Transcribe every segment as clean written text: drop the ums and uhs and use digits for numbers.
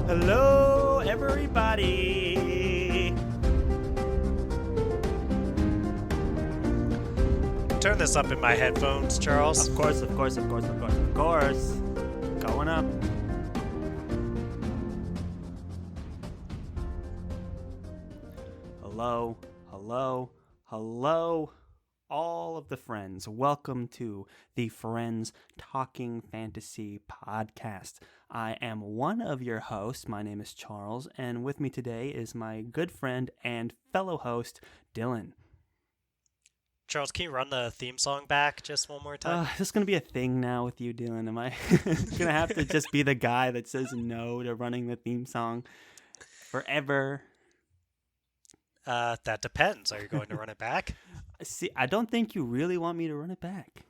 Hello, everybody. Turn this up in my headphones, Charles. Of course. Going up. Hello, all of the friends. Welcome to the Friends Talking Fantasy podcast. I am one of your hosts. My name is Charles, and with me today is my good friend and fellow host, Dylan. Charles, can you run the theme song back just one more time? Is this going to be a thing now with you, Dylan? Am I going to have to just be the guy that says no to running the theme song forever? That depends. Are you going to run it back? See, I don't think you really want me to run it back.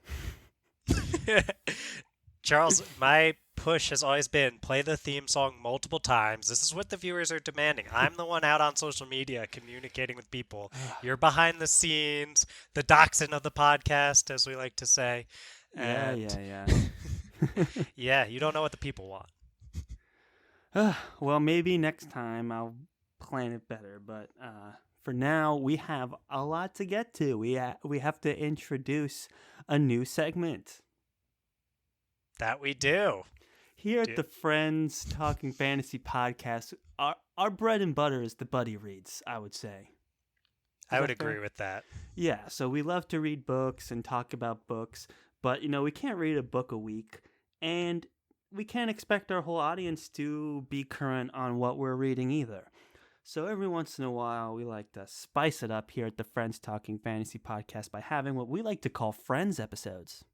Charles, my push has always been play the theme song multiple times. This is what the viewers are demanding. I'm the one out on social media communicating with people. You're behind the scenes, the dachshund of the podcast, as we like to say. Yeah. Yeah, you don't know what the people want. Well, maybe next time I'll plan it better, but for now, we have a lot to get to. We have to introduce a new segment. That we do. Here at the Friends Talking Fantasy podcast, our bread and butter is the buddy reads, I would say. I would agree with that. Yeah, so we love to read books and talk about books, but, we can't read a book a week, and we can't expect our whole audience to be current on what we're reading either. So every once in a while, we like to spice it up here at the Friends Talking Fantasy podcast by having what we like to call Friends episodes.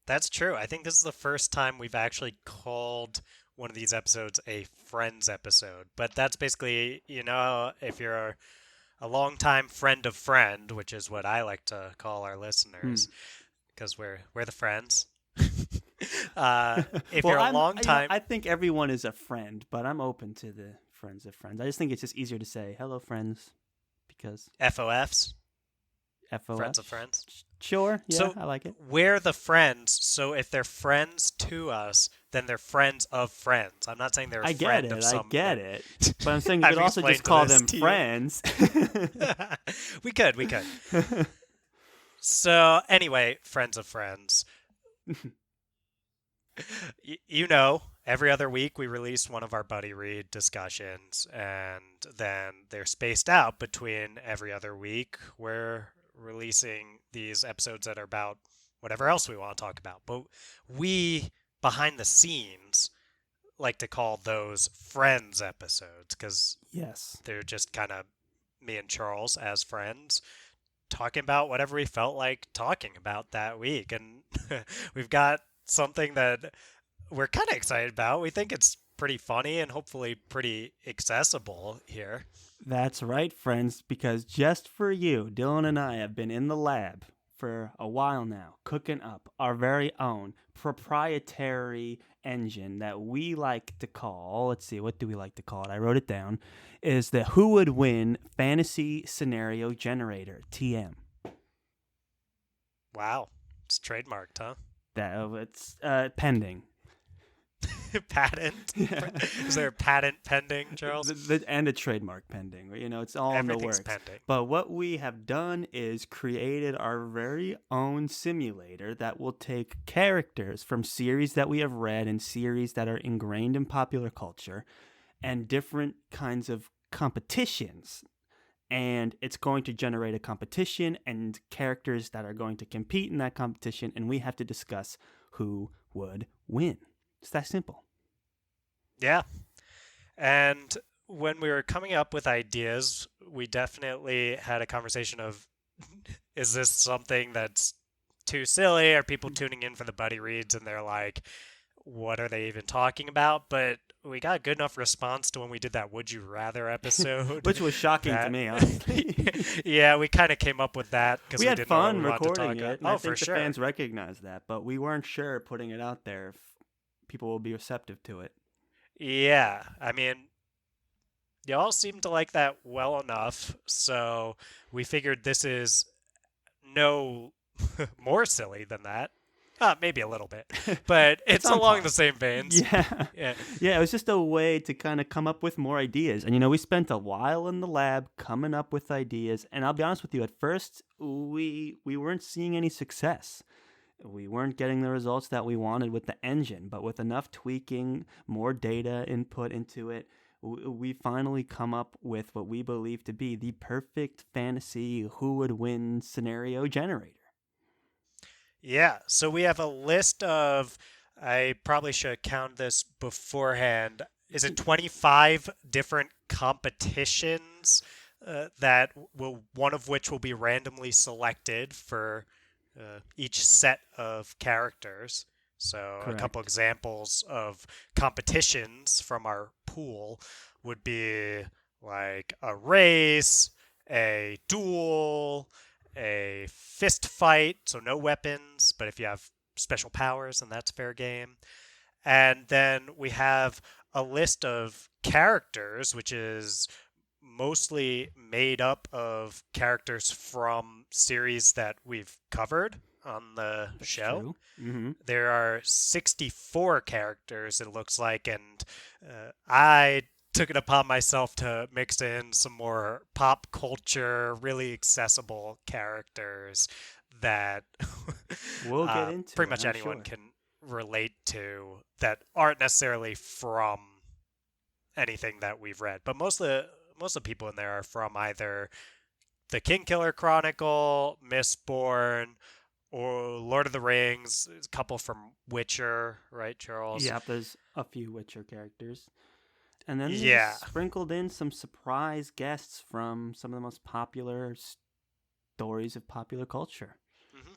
That's true. I think this is the first time we've actually called one of these episodes a Friends episode. But that's basically, if you're a longtime friend of friend, which is what I like to call our listeners, because we're the friends. If you're a long time... I think everyone is a friend, but I'm open to the friends of friends. I just think it's just easier to say, hello, friends, because... FOFs? FOF? Friends of friends? Sure, yeah, so I like it. We're the friends, so if they're friends to us, then they're friends of friends. I'm not saying they're a friend of some... I get it. But I'm saying you could also just call them friends. We could. So, anyway, friends of friends. Every other week we release one of our buddy read discussions, and then they're spaced out between every other week. We're releasing these episodes that are about whatever else we want to talk about. But we, behind the scenes, like to call those friends episodes because they're just kind of me and Charles as friends talking about whatever we felt like talking about that week. And we've got something that we're kind of excited about. We think it's pretty funny and hopefully pretty accessible here. That's right, friends, because just for you, Dylan and I have been in the lab for a while now, cooking up our very own proprietary engine that we like to call, let's see, what do we like to call it? I wrote it down, is the Who Would Win Fantasy Scenario Generator, TM. Wow. It's trademarked, huh? It's pending. Patent? Yeah. Is there a patent pending, Charles? And a trademark pending. It's all in the works. Pending. But what we have done is created our very own simulator that will take characters from series that we have read and series that are ingrained in popular culture and different kinds of competitions. And it's going to generate a competition and characters that are going to compete in that competition, and we have to discuss who would win. It's that simple. Yeah. And when we were coming up with ideas, we definitely had a conversation of, is this something that's too silly? Are people tuning in for the buddy reads and they're like, what are they even talking about? But we got a good enough response to when we did that Would You Rather episode. Which was shocking to me, honestly. Yeah, we kind of came up with that because we we had didn't fun know what we recording to talk it. about. And I think the fans recognized that, but we weren't sure putting it out there if people will be receptive to it. Yeah, I mean, y'all seem to like that well enough, so we figured this is no more silly than that. Maybe a little bit, but it's on along par. the same veins. Yeah. Yeah. Yeah, it was just a way to kind of come up with more ideas. And, we spent a while in the lab coming up with ideas. And I'll be honest with you, at first, we weren't seeing any success. We weren't getting the results that we wanted with the engine, but with enough tweaking, more data input into it, we finally come up with what we believe to be the perfect fantasy who would win scenario generator. Yeah, so we have a list of, I probably should count this beforehand. Is it 25 different competitions that will, one of which will be randomly selected for each set of characters? So a couple Correct. examples of competitions from our pool would be like a race, a duel, a fist fight, so no weapons, but if you have special powers, then that's fair game. And then we have a list of characters, which is mostly made up of characters from series that we've covered on the That's show. true. Mm-hmm. There are 64 characters, it looks like, and I took it upon myself to mix in some more pop culture, really accessible characters that We'll get into pretty it, much I'm anyone sure. can relate to that aren't necessarily from anything that we've read. But most of the people in there are from either the Kingkiller Chronicle, Mistborn, or Lord of the Rings. There's a couple from Witcher, right, Charles? Yeah, there's a few Witcher characters. And then there's Yeah. sprinkled in some surprise guests from some of the most popular stories of popular culture Hmm.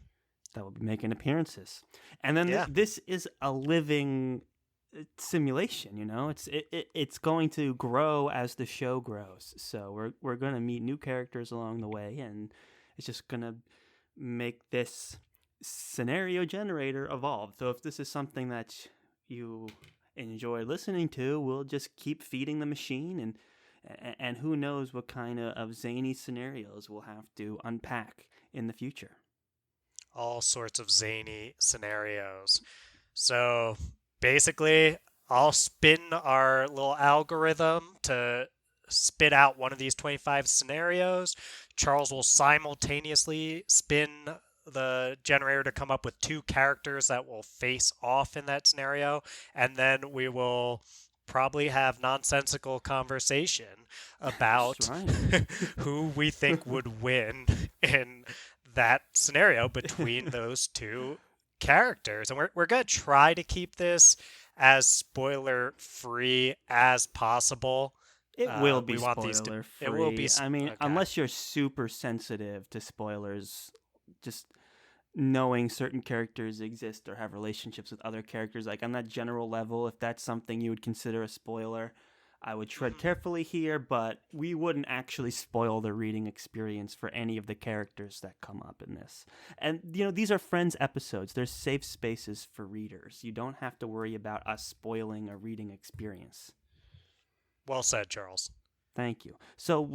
that will be making appearances. And then Yeah. this is a living simulation, it's going to grow as the show grows. So we're going to meet new characters along the way, and it's just going to make this scenario generator evolve. So if this is something that you enjoy listening to, we'll just keep feeding the machine, and who knows what kind of zany scenarios we'll have to unpack in the future. All sorts of zany scenarios. So basically, I'll spin our little algorithm to spit out one of these 25 scenarios. Charles will simultaneously spin the generator to come up with two characters that will face off in that scenario, and then we will probably have nonsensical conversation That's about right. who we think would win in that scenario between those two characters. And we're going to try to keep this as spoiler free as possible. It will We be want these to, spoiler it will be, free. I mean, okay. unless you're super sensitive to spoilers, just knowing certain characters exist or have relationships with other characters, like on that general level, if that's something you would consider a spoiler, I would tread Mhm. carefully here, but we wouldn't actually spoil the reading experience for any of the characters that come up in this. And, these are Friends episodes. There's safe spaces for readers. You don't have to worry about us spoiling a reading experience. Well said, Charles. Thank you. So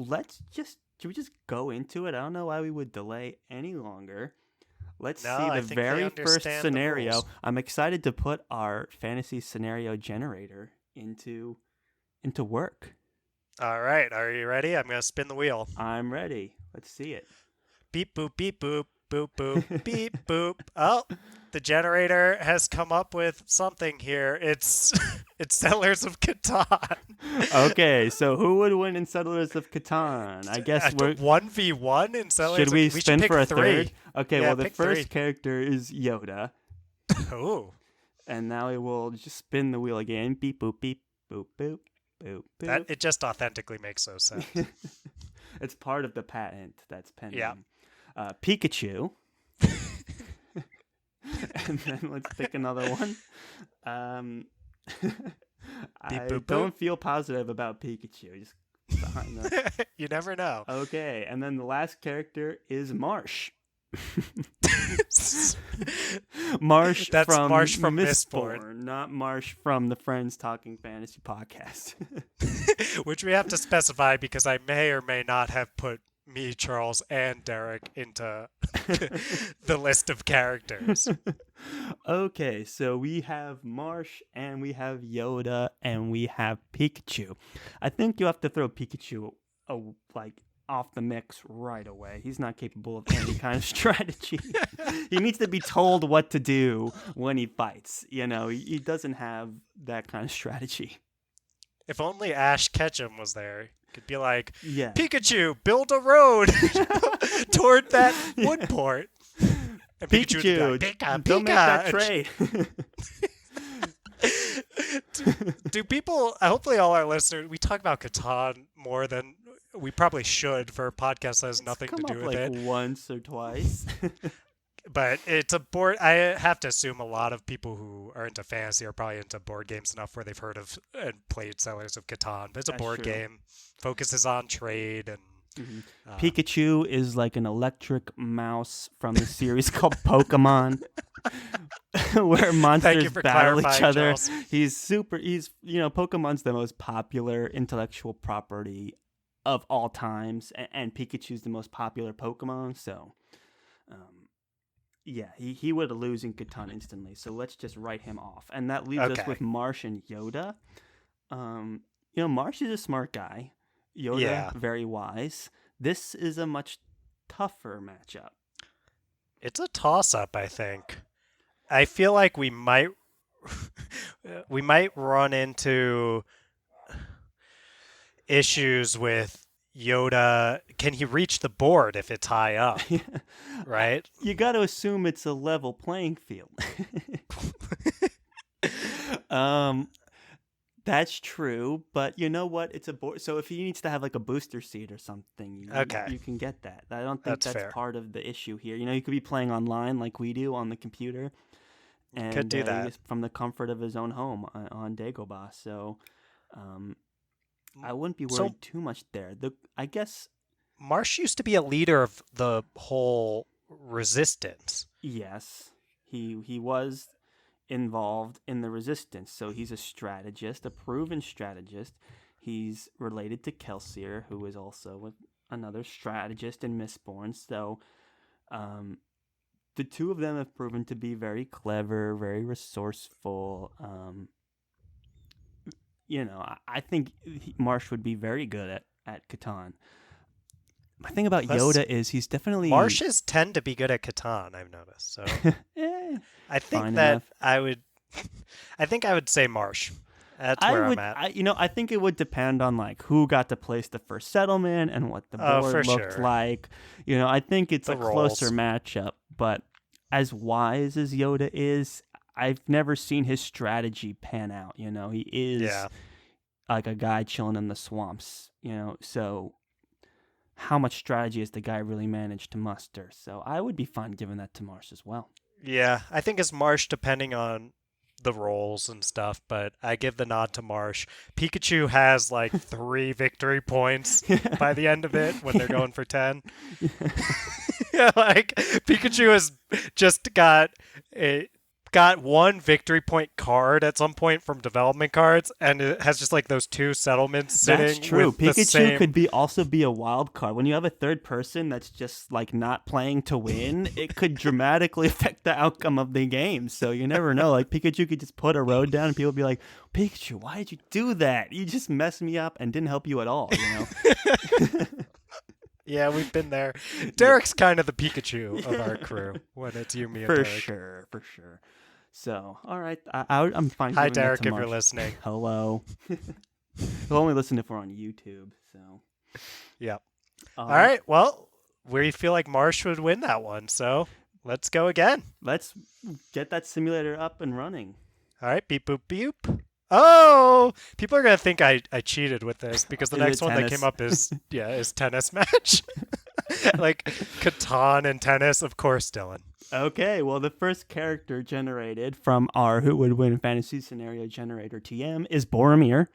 should we just go into it? I don't know why we would delay any longer. Let's No, see I the think they very first understand the scenario. rules. I'm excited to put our fantasy scenario generator into work. All right, are you ready? I'm going to spin the wheel. I'm ready. Let's see it. Beep, boop, boop, boop, beep, boop. Oh, the generator has come up with something here. It's it's Settlers of Catan. Okay, so who would win in Settlers of Catan? I guess we're 1v1 in Settlers. should we We should spin pick for a three. third? Okay, Yeah, well the pick first three. character is Yoda, Ooh, and now we will just spin the wheel again. Beep boop beep boop boop boop that boop. it just authentically makes no sense. It's part of the patent that's pending. Yeah. Pikachu. And then let's pick another one. I Beep, boop, don't feel positive about Pikachu. Just behind the... boop. You never know. Okay, and then the last character is Marsh. Marsh That's from Marsh from Mistborn, not Marsh from the Friends Talking Fantasy podcast. Which we have to specify because I may or may not have put me, Charles, and Derek into the list of characters. Okay, so we have Marsh and we have Yoda and we have Pikachu. I think you have to throw Pikachu like off the mix right away. He's not capable of any kind of strategy. He needs to be told what to do when he fights. He doesn't have that kind of strategy. If only Ash Ketchum was there. He could be like, Yeah. Pikachu, build a road toward that wood port. And Pikachu, like, Pika, don't make that trade. Do people, hopefully all our listeners, we talk about Catan more than we probably should for a podcast that has nothing to do with it. Once or twice. But it's a board. I have to assume a lot of people who are into fantasy are probably into board games enough where they've heard of and played Settlers of Catan. But it's a board game, focuses on trade and. Mm-hmm. Pikachu is like an electric mouse from the series called Pokemon, where monsters battle each other. Charles. Pokemon's the most popular intellectual property of all times, and Pikachu's the most popular Pokemon. So, yeah, he would lose in Catan instantly. So let's just write him off, and that leaves us with Marsh and Yoda. Marsh is a smart guy. Yoda, very wise. This is a much tougher matchup. It's a toss-up, I think. I feel like we might run into issues with Yoda. Can he reach the board if it's high up? Right? You got to assume it's a level playing field. That's true, but you know what? It's a board. So if he needs to have like a booster seat or something, you can get that. I don't think that's part of the issue here. You could be playing online like we do on the computer, and could do that from the comfort of his own home on Dagobah. So, I wouldn't be worried too much there. I guess Marsh used to be a leader of the whole resistance. Yes, he was involved in the resistance, so he's a strategist, a proven strategist. He's related to Kelsier, who is also another strategist in Mistborn. So the two of them have proven to be very clever, very resourceful. I think Marsh would be very good at Catan. My thing about Yoda is he's definitely... Marshes tend to be good at Catan, I've noticed. So I think I think I would say Marsh. That's where I'm at. I think it would depend on like who got to place the first settlement and what the board looked like. I think it's a closer matchup, but as wise as Yoda is, I've never seen his strategy pan out. He is like a guy chilling in the swamps, so how much strategy has the guy really managed to muster? So I would be fine giving that to Marsh as well. Yeah, I think it's Marsh depending on the roles and stuff, but I give the nod to Marsh. Pikachu has like 3 victory points by the end of it when they're going for 10. Like Pikachu has just got 1 victory point card at some point from development cards, and it has just like those 2 settlements sitting. That's true. With Pikachu could also be a wild card. When you have a third person that's just like not playing to win, it could dramatically affect the outcome of the game. So you never know. Like Pikachu could just put a road down, and people would be like, "Pikachu, why did you do that? You just messed me up and didn't help you at all." Yeah, we've been there. Derek's kind of the Pikachu of our crew when it's you, me, and Derek. For sure. So, all right, I'm fine. Hi, Derek, if you're listening. Hello. He'll only listen if we're on YouTube. So, yeah. All right. Well, we feel like Marsh would win that one. So let's go again. Let's get that simulator up and running. All right. Beep boop beep. Oh, people are gonna think I cheated with this because the next one that came up is tennis match. Like Catan and tennis, of course, Dylan. Okay, well, the first character generated from our Who Would Win Fantasy Scenario Generator TM is Boromir.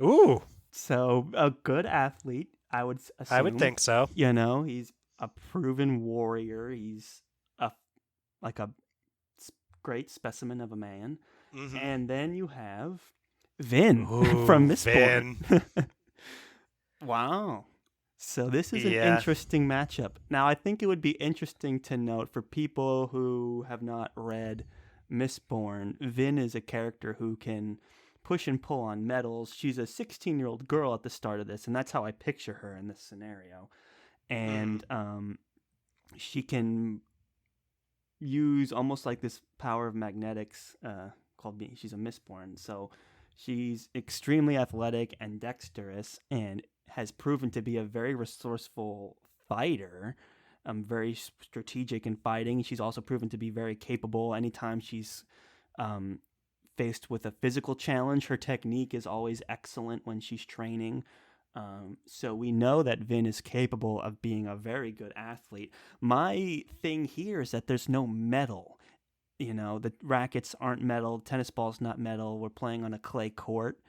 Ooh. So, a good athlete, I would assume. I would think so. He's a proven warrior. He's a great specimen of a man. Mm-hmm. And then you have Vin from Mistborn. Vin. Wow. So this is an Yeah. interesting matchup. Now, I think it would be interesting to note for people who have not read Mistborn, Vin is a character who can push and pull on metals. She's a 16-year-old girl at the start of this, and that's how I picture her in this scenario. Mm. And she can use almost like this power of magnetics called being, she's a Mistborn. So she's extremely athletic and dexterous and has proven to be a very resourceful fighter, very strategic in fighting. She's also proven to be very capable anytime she's um, faced with a physical challenge. Her technique is always excellent when she's training. So we know that Vin is capable of being a very good athlete. My thing here is that there's no metal. You know, the rackets aren't metal, tennis ball's not metal. We're playing on a clay court.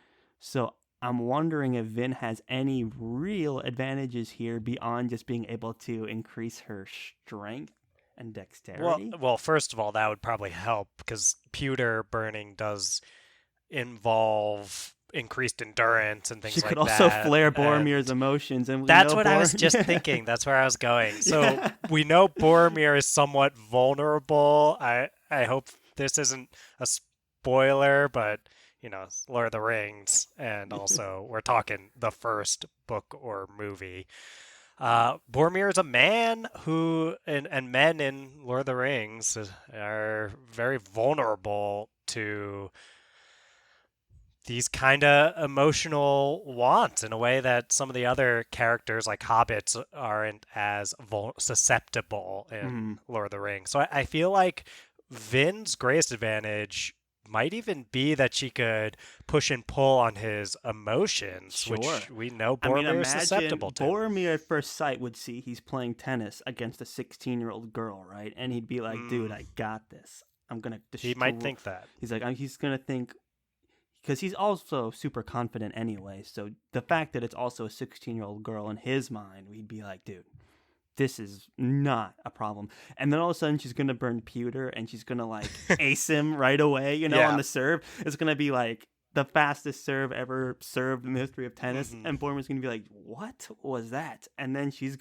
So I'm wondering if Vin has any real advantages here beyond just being able to increase her strength and dexterity. Well, first of all, that would probably help because pewter burning does involve increased endurance and She things could like also that. flare And Boromir's emotions, and we that's know what I was just Yeah. thinking. That's where I was going. So Yeah. we know Boromir is somewhat vulnerable. I hope this isn't a spoiler, but it's Lord of the Rings, and also we're talking the first book or movie. Boromir is a man who, and men in Lord of the Rings are very vulnerable to these kind of emotional wants in a way that some of the other characters, like hobbits, aren't as susceptible in Mm, Lord of the Rings. So I feel like Vin's greatest advantage might even be that she could push and pull on his emotions, sure. which we know I mean, Boromir is imagine susceptible to. Boromir at first sight would see he's playing tennis against a 16-year-old girl, right? And he'd be like, dude, Mm, I got this. I'm going to he might destroy. think that. He's like, he's going to think, because he's also super confident anyway. So the fact that it's also a 16-year-old girl in his mind, we'd be like, dude, this is not a problem. And then all of a sudden she's going to burn pewter and she's going to like ace him right away, on Yeah. the serve. It's going to be like the fastest serve ever served in the history of tennis. Hmm. And Borman's going to be like, what was that? And then she's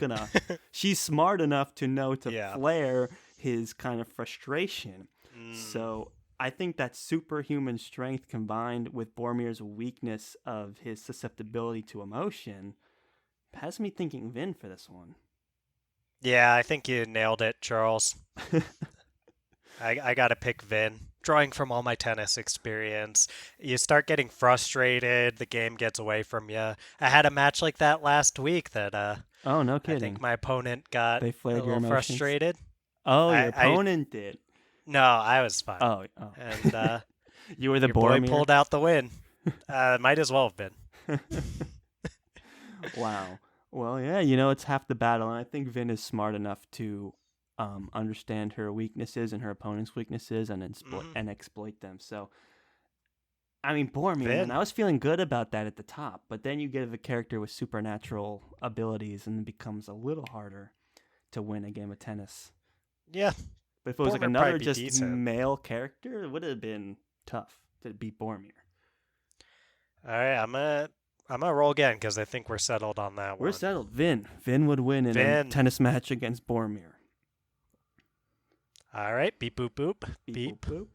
smart enough to know to Yeah. flare his kind of frustration. Mm. So I think that superhuman strength combined with Boromir's weakness of his susceptibility to emotion has me thinking Vin for this one. Yeah, I think you nailed it, Charles. I got to pick Vin. Drawing from all my tennis experience, you start getting frustrated, the game gets away from you. I had a match like that last week that Oh, no I kidding. think my opponent got They a flared your little emotions. frustrated. Oh, your I opponent did. No, I was fine. Oh. And You were the your boy Boromir. pulled out the win. Might as well have been. Wow. Well, yeah, it's half the battle, and I think Vin is smart enough to understand her weaknesses and her opponent's weaknesses and exploit them. So, I mean, Boromir, man, Vin. I was feeling good about that at the top, but then you give a character with supernatural abilities, and it becomes a little harder to win a game of tennis. Yeah. But if it was like Boromir another probably just be decent. male character, it would have been tough to beat Boromir. All right, I'm gonna roll again because I think we're settled on that one. We're settled. Vin would win in a Vin. tennis match against Boromir. All right, beep boop boop. Beep, boop, boop.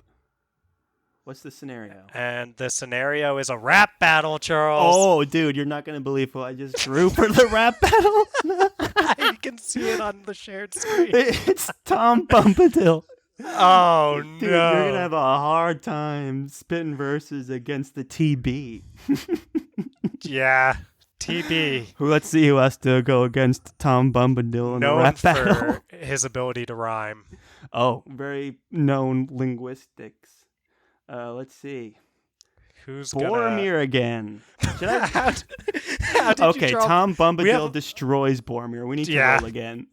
What's the scenario? And the scenario is a rap battle, Charles. Oh, dude, you're not going to believe who I just drew for the rap battle. I can see it on the shared screen. It's Tom Bombadil. Oh, Dude, no. you're going to have a hard time spitting verses against the TB. Yeah, TB. Let's see who has to go against Tom Bombadil in the Known rap battle. for his ability to rhyme. Oh, very known linguistics. Let's see. Who's Boromir again. Should I? How did Okay, you draw... Tom Bombadil have- destroys Boromir. We need to Yeah. roll again.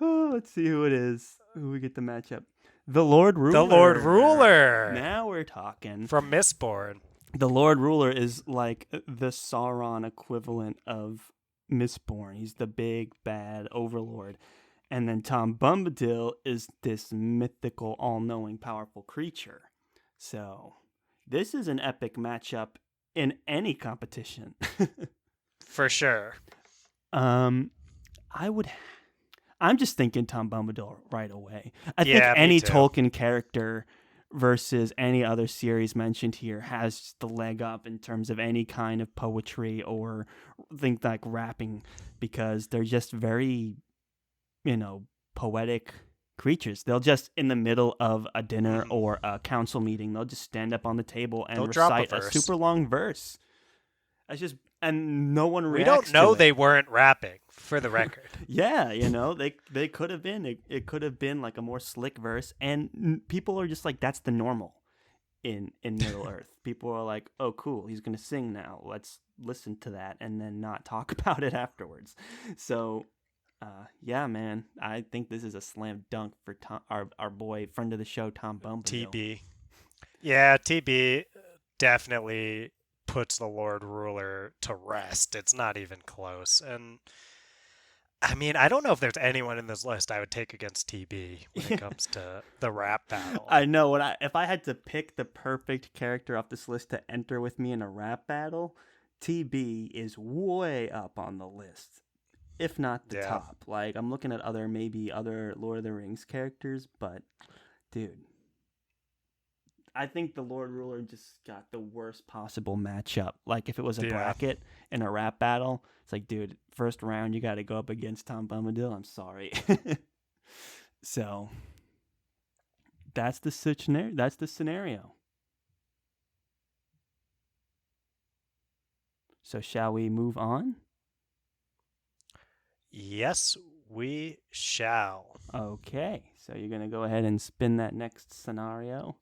Oh, let's see who it is. Who we get the matchup. The Lord Ruler. The Lord Ruler. Now we're talking. From Mistborn. The Lord Ruler is like the Sauron equivalent of Mistborn. He's the big, bad overlord. And then Tom Bombadil is this mythical, all-knowing, powerful creature. So this is an epic matchup in any competition. For sure. I would. I'm just thinking Tom Bombadil right away. I think Yeah, me any too. Tolkien character versus any other series mentioned here has the leg up in terms of any kind of poetry or think like rapping, because they're just very, poetic creatures. They'll just in the middle of a dinner or a council meeting, they'll just stand up on the table and They'll drop a recite a verse. super long verse. And no one reacts. We don't know to it. they weren't rapping, for the record. Yeah, they could have been. It could have been like a more slick verse, and people are just like, that's the normal in Middle Earth. People are like, oh, cool, he's gonna sing now. Let's listen to that and then not talk about it afterwards. So, yeah, man, I think this is a slam dunk for Tom, our boy, friend of the show, Tom Bombadil. TB. Yeah, TB definitely puts the Lord Ruler to rest. It's not even close. And I mean, I don't know if there's anyone in this list I would take against TB when it comes to the rap battle. I know if I had to pick the perfect character off this list to enter with me in a rap battle, TB is way up on the list, if not the top. Like, I'm looking at other Lord of the Rings characters, but dude, I think the Lord Ruler just got the worst possible matchup. Like, if it was a bracket in a rap battle, it's like, dude, first round you got to go up against Tom Bombadil. I'm sorry. So that's the scenario. So shall we move on? Yes, we shall. Okay. So you're going to go ahead and spin that next scenario.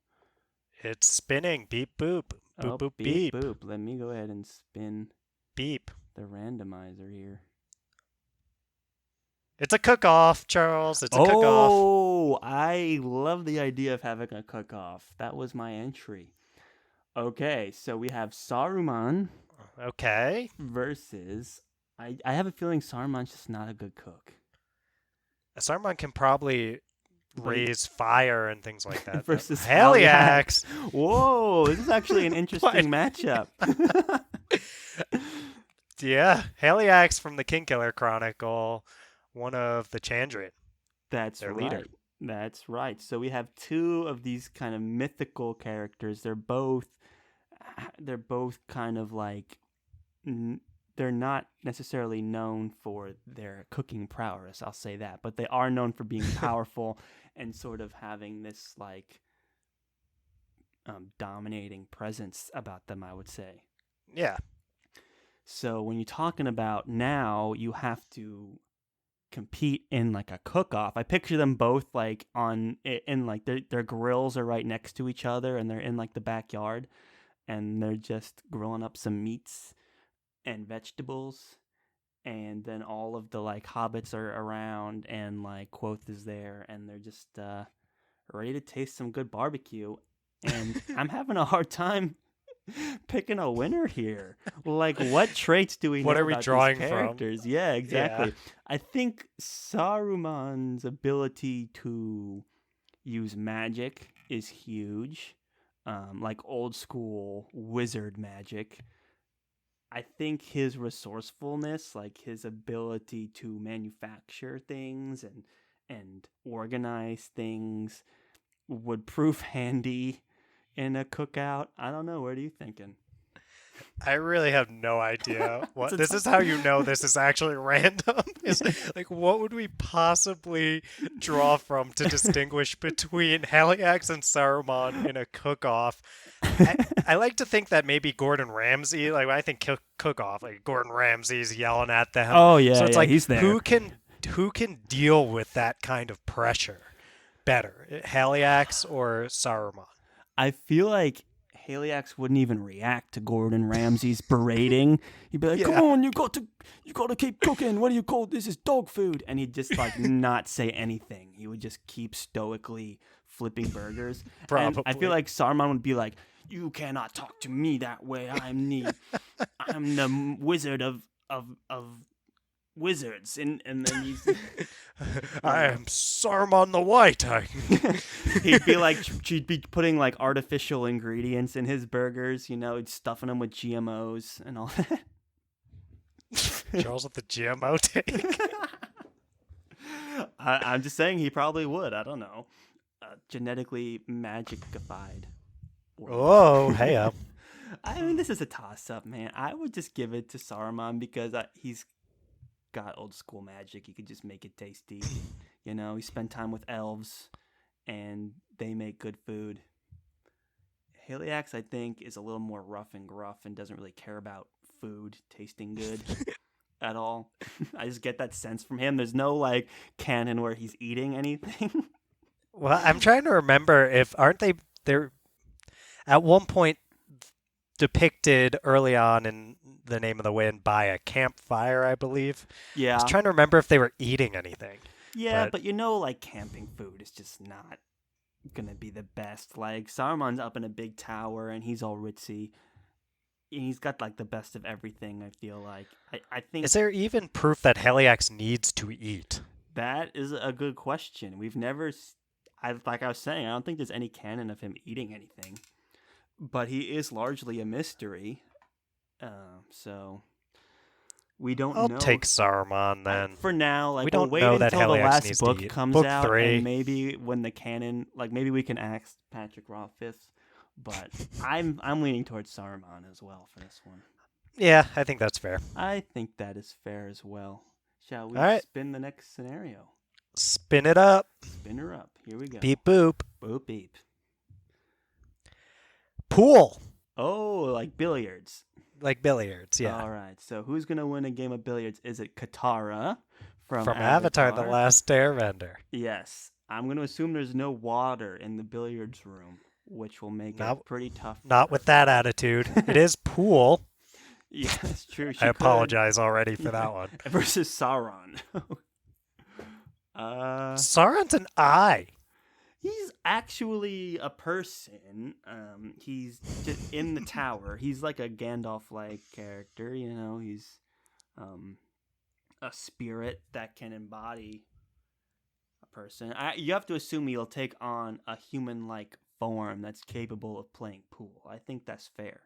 It's spinning. Beep, boop. Boop, boop, beep. Boop. Let me go ahead and spin beep the randomizer here. It's a cook-off, Charles. It's a cook-off. Oh, I love the idea of having a cook-off. That was my entry. Okay, so we have Saruman. Okay. Versus, I have a feeling Saruman's just not a good cook. Saruman can probably raise fire and things like that. Versus Haliax. Whoa, this is actually an interesting matchup. Yeah, Haliax from the Kingkiller Chronicle, one of the Chandrian. That's their right. leader. That's right. So we have two of these kind of mythical characters. They're both kind of like, they're not necessarily known for their cooking prowess, I'll say that, but they are known for being powerful and sort of having this like dominating presence about them, I would say. Yeah. So when you're talking about now, you have to compete in like a cook-off. I picture them both like in like their grills are right next to each other, and they're in like the backyard, and they're just grilling up some meats and vegetables, and then all of the like hobbits are around, and like Quoth is there, and they're just ready to taste some good barbecue. And I'm having a hard time picking a winner here. Like, what traits do we know are we about drawing these characters? from? Yeah, exactly. Yeah. I think Saruman's ability to use magic is huge, like old school wizard magic. I think his resourcefulness, like his ability to manufacture things and organize things, would prove handy in a cookout. I don't know. What are you thinking? I really have no idea what this is. How you know this is actually random? Is like, what would we possibly draw from to distinguish between Haliax and Saruman in a cook-off? I like to think that maybe Gordon Ramsay, like when I think cook-off, like Gordon Ramsay's yelling at them. Oh yeah, so it's like, he's there. Who can deal with that kind of pressure better, Haliax or Saruman? I feel like Haliax wouldn't even react to Gordon Ramsay's berating. He'd be like, "Come on, you got to keep cooking. What do you call this? Is dog food?" And he'd just like not say anything. He would just keep stoically flipping burgers. Probably. And I feel like Saruman would be like, "You cannot talk to me that way. I'm the wizard of wizards, and then he's I am Saruman the White. he'd be putting like artificial ingredients in his burgers, he'd stuffing them with GMOs and all that. Charles with the GMO take. I'm just saying he probably would. I don't know. Genetically magicified. Oh, hey up. I mean, this is a toss-up, man. I would just give it to Saruman because he's got old school magic. He could just make it tasty. He spent time with elves, and they make good food. Heliax, I think, is a little more rough and gruff and doesn't really care about food tasting good at all. I just get that sense from him. There's no, like, canon where he's eating anything. Well, I'm trying to remember they're at one point depicted early on in The Name of the Wind by a campfire, I believe. Yeah. I was trying to remember if they were eating anything. Yeah, but like, camping food is just not gonna be the best. Like, Saruman's up in a big tower, and he's all ritzy. And he's got, like, the best of everything, I feel like. I think... Is there even proof that Heliax needs to eat? That is a good question. We've never... like I was saying, I don't think there's any canon of him eating anything. But he is largely a mystery. So... We don't know. I'll take Saruman then. For now, like, we don't wait know that until the Heliax last needs book to eat. comes Book out, 3. and maybe when the canon, like, maybe we can ask Patrick Rothfuss. But I'm leaning towards Saruman as well for this one. Yeah, I think that's fair. I think that is fair as well. Shall we spin the next scenario? Spin it up. Spin her up. Here we go. Beep boop. Boop beep. Pool. Oh, like billiards. Like billiards, yeah. All right. So who's going to win a game of billiards? Is it Katara from Avatar The Last Airbender? Yes. I'm going to assume there's no water in the billiards room, which will make it pretty tough. Not with that attitude. It is pool. Yeah, that's true. I apologize already for that one. Versus Sauron. Sauron's an eye. He's actually a person. He's just in the tower. He's like a Gandalf-like character, He's a spirit that can embody a person. You have to assume he'll take on a human-like form that's capable of playing pool. I think that's fair.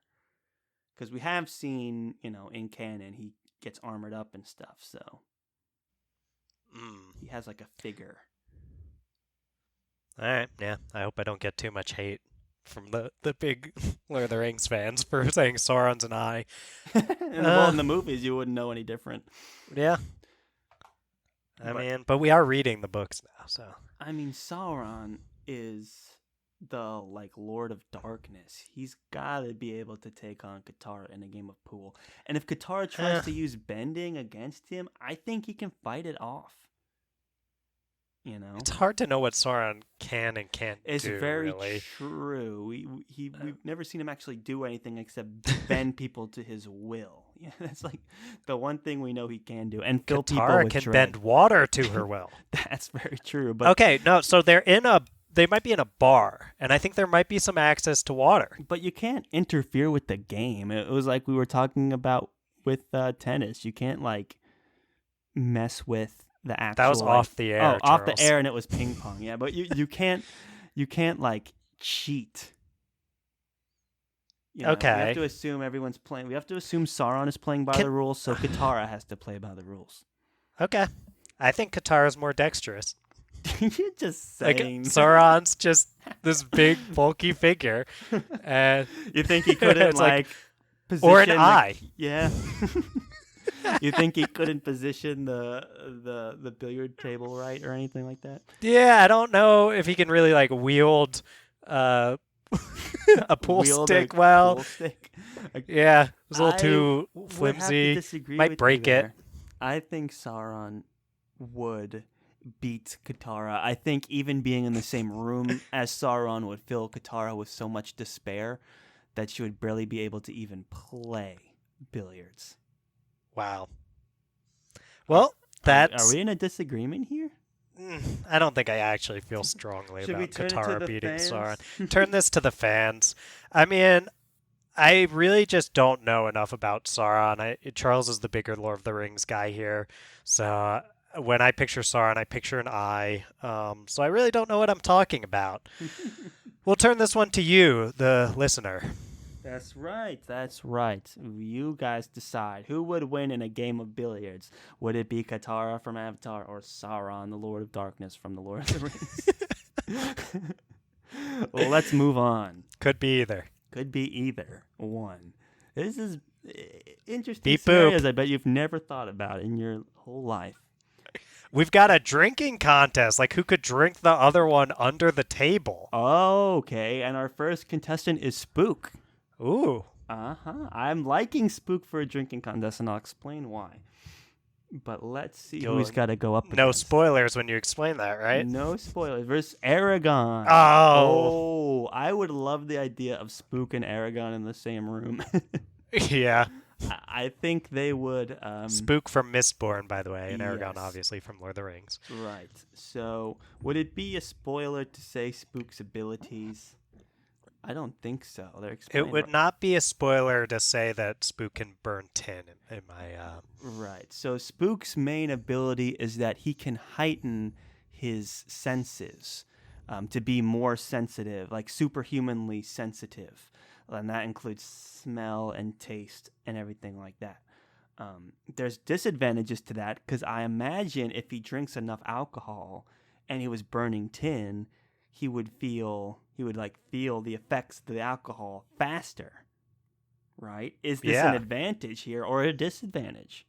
Because we have seen, in canon, he gets armored up and stuff, so... He has like a figure. All right, yeah. I hope I don't get too much hate from the big Lord of the Rings fans for saying Sauron's an eye. Well, in the movies, you wouldn't know any different. Yeah. I mean, but we are reading the books now, so. I mean, Sauron is the, like, Lord of Darkness. He's got to be able to take on Katara in a game of pool. And if Katara tries to use bending against him, I think he can fight it off. It's hard to know what Sauron can and can't do, It's very really. true. We've never seen him actually do anything except bend people to his will. Yeah, that's like the one thing we know he can do. And fill people with can dread. Bend water to her will. That's very true. But okay, no, so they might be in a bar, and I think there might be some access to water. But you can't interfere with the game. It was like we were talking about with tennis. You can't, like, mess with the actual... That was off the air, Charles. Off the air, and it was ping pong. Yeah, but you can't like, cheat. Okay. We have to assume everyone's playing. We have to assume Sauron is playing by the rules, so Katara has to play by the rules. Okay. I think Katara's more dexterous. You're just saying. Like, Sauron's just this big, bulky figure. And you think he couldn't, like position... Or an eye. Yeah. You think he couldn't position the billiard table right or anything like that? Yeah, I don't know if he can really, like, wield a pool stick well. Pool stick. Yeah, it was a little too flimsy. Might break it. I think Sauron would beat Katara. I think even being in the same room as Sauron would fill Katara with so much despair that she would barely be able to even play billiards. Wow. Well, that's... Are we in a disagreement here? I don't think I actually feel strongly about Katara beating fans? Sauron. Turn this to the fans. I mean, I really just don't know enough about Sauron. Charles is the bigger Lord of the Rings guy here, so when I picture Sauron, I picture an eye. So I really don't know what I'm talking about. We'll turn this one to you, the listener. That's right. That's right. You guys decide who would win in a game of billiards. Would it be Katara from Avatar or Sauron, the Lord of Darkness from the Lord of the Rings? Well, let's move on. Could be either. Could be either one. This is interesting Beep scenarios boop. I bet you've never thought about in your whole life. We've got a drinking contest. Like, who could drink the other one under the table? Okay, and our first contestant is Spook. Ooh. I'm liking Spook for a drinking contest, and I'll explain why. But let's see who's got to go up against. No spoilers when you explain that, right? No spoilers. Versus Aragon. Oh. I would love the idea of Spook and Aragon in the same room. Yeah. I think they would. Spook from Mistborn, by the way, and Aragon, yes. obviously, from Lord of the Rings. Right. So, would it be a spoiler to say Spook's abilities? I don't think so. It would not be a spoiler to say that Spook can burn tin in my... Right. So Spook's main ability is that he can heighten his senses to be more sensitive, like superhumanly sensitive. And that includes smell and taste and everything like that. There's disadvantages to that because I imagine if he drinks enough alcohol and he was burning tin, he would feel the effects of the alcohol faster, right? Is this an advantage here or a disadvantage?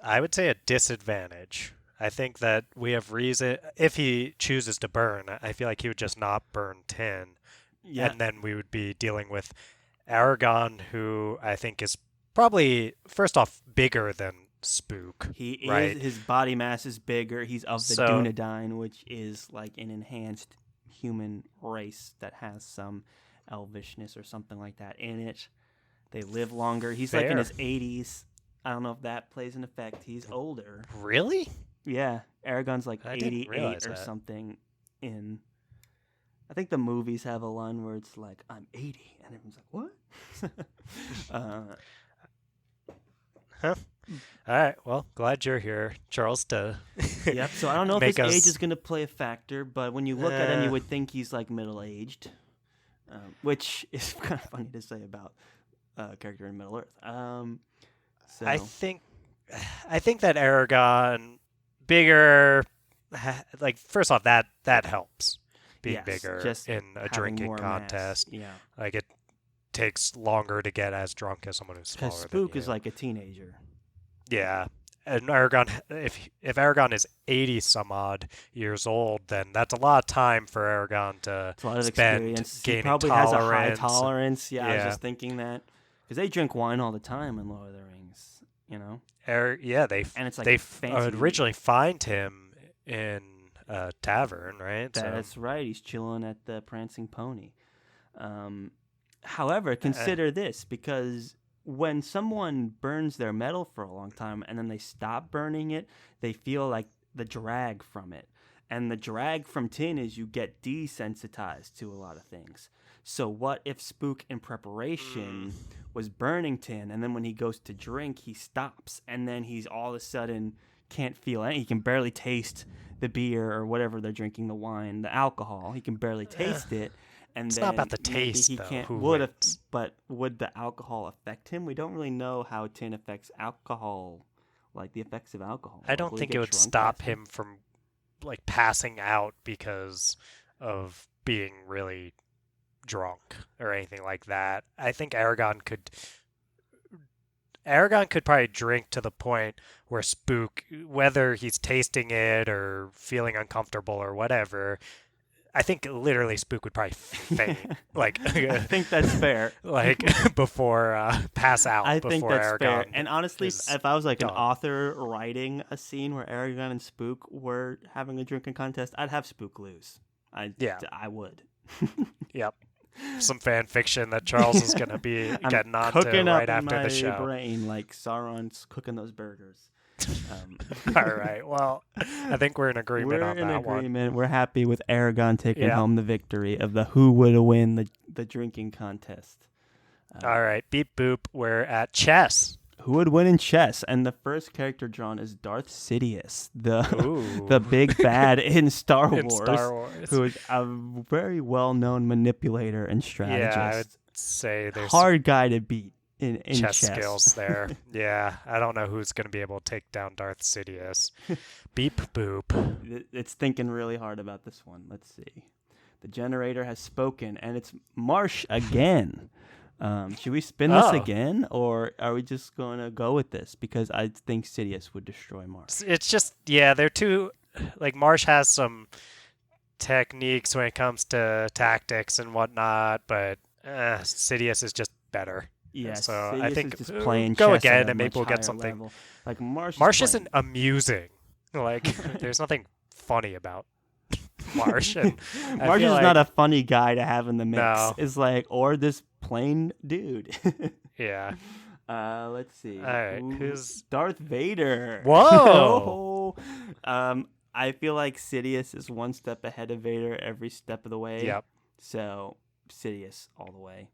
I would say a disadvantage. I think that we have reason, if he chooses to burn, I feel like he would just not burn tin. Yeah. And then we would be dealing with Aragon, who I think is probably, first off, bigger than Spook. He is. His body mass is bigger. He's of the Dunedain, which is like an enhanced human race that has some elvishness or something like that in it. They live longer. He's like in his 80s. I don't know if that plays an effect. He's older. Really? Yeah. Aragon's like 88 or something in... I think the movies have a line where it's like, I'm 80. And everyone's like, what? Huh. All right. Well, glad you're here, Charles, to Yep. So I don't know if his age is going to play a factor, but when you look at him, you would think he's like middle-aged, which is kind of funny to say about a character in Middle-earth. So. I think that Aragon, bigger, like, first off, that helps. Being bigger in a drinking contest. Yeah. Like, it takes longer to get as drunk as someone who's smaller than you. Because Spook is like a teenager. Yeah. And Aragon, if Aragon is 80 some odd years old, then that's a lot of time for Aragon to spend gaining he probably tolerance. Has a high tolerance. Yeah, I was just thinking that. Because they drink wine all the time in Lord of the Rings, you know? And it's like they originally find him in a tavern, right? That's right. He's chilling at the Prancing Pony. However, consider this, because when someone burns their metal for a long time and then they stop burning it, they feel like the drag from it. And the drag from tin is you get desensitized to a lot of things. So what if Spook in preparation was burning tin, and then when he goes to drink, he stops, and then he's all of a sudden can't feel anything. He can barely taste the beer or whatever they're drinking, the wine, the alcohol. He can barely taste it. And it's then not about the taste, he though. Can't, but would the alcohol affect him? We don't really know how tin affects alcohol, like the effects of alcohol. I don't think it would stop him from like passing out because of being really drunk or anything like that. I think Aragon could probably drink to the point where Spook, whether he's tasting it or feeling uncomfortable or whatever, I think literally Spook would probably faint. Like, I think that's fair. Like before pass out. I think that's Aragon fair. And honestly, if I was like an author writing a scene where Aragon and Spook were having a drinking contest, I'd have Spook lose. I would. Yep. Some fan fiction that Charles is going to be getting on to right after the show. Brain like Sauron's cooking those burgers. All right. Well, I think we're in agreement We're on in that agreement. We're happy with Aragon taking Yeah. home the victory of the who would win the drinking contest. one. All right. Beep boop. We're at chess. Who would win in chess? And the first character drawn is Darth Sidious, Ooh. the big bad in Star Wars, In Star Wars. who is a very well-known manipulator and strategist. Yeah, I would say there's hard guy to beat in chess chess. skills there. Yeah, I don't know who's going to be able to take down Darth Sidious. Beep boop. It's thinking really hard about this one. Let's see. The generator has spoken, and it's Marsh again. Should we spin this again, or are we just going to go with this? Because I think Sidious would destroy Marsh. It's just, yeah, they're too, like, Marsh has some techniques when it comes to tactics and whatnot, but Sidious is just better. Yeah, so Sidious I think is just playing go chess again, at a and maybe much we'll get higher something. level. Like Marsh isn't amusing. Like, there's nothing funny about Marsh. And Marsh is not a funny guy to have in the mix. No. It's like, or this plain dude. Yeah. Let's see. All right, who's Darth Vader? Whoa. I feel like Sidious is one step ahead of Vader every step of the way. Yep. So Sidious all the way.